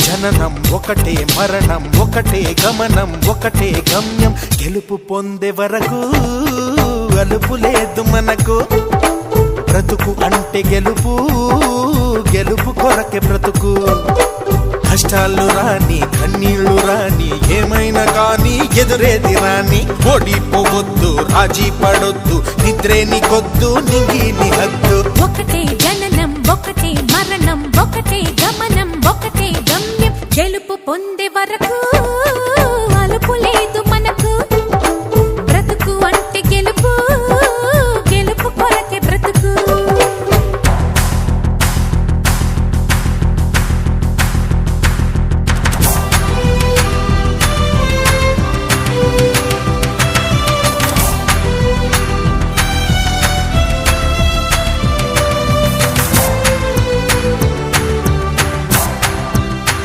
జననం ఒకటే మరణం ఒకటే గమనం ఒకటే గమ్యం గెలుపు పొందే వరకు అలుపు లేదు మనకు బ్రతుకు అంటే గెలుపు గెలుపు కొరకే బ్రతుకు కష్టాలు రాని కన్నీళ్లు రాని ఏమైనా కానీ ఎదురేది రాని ఓడిపోవద్దు రాజీ పడొద్దు నిద్రేని కొద్దు నింగిని హద్దు ఒకటే జననం ఒకటే మరణం ఒకటే గమనం ఒకటే గమ్యం గెలుపు పొందే వరకు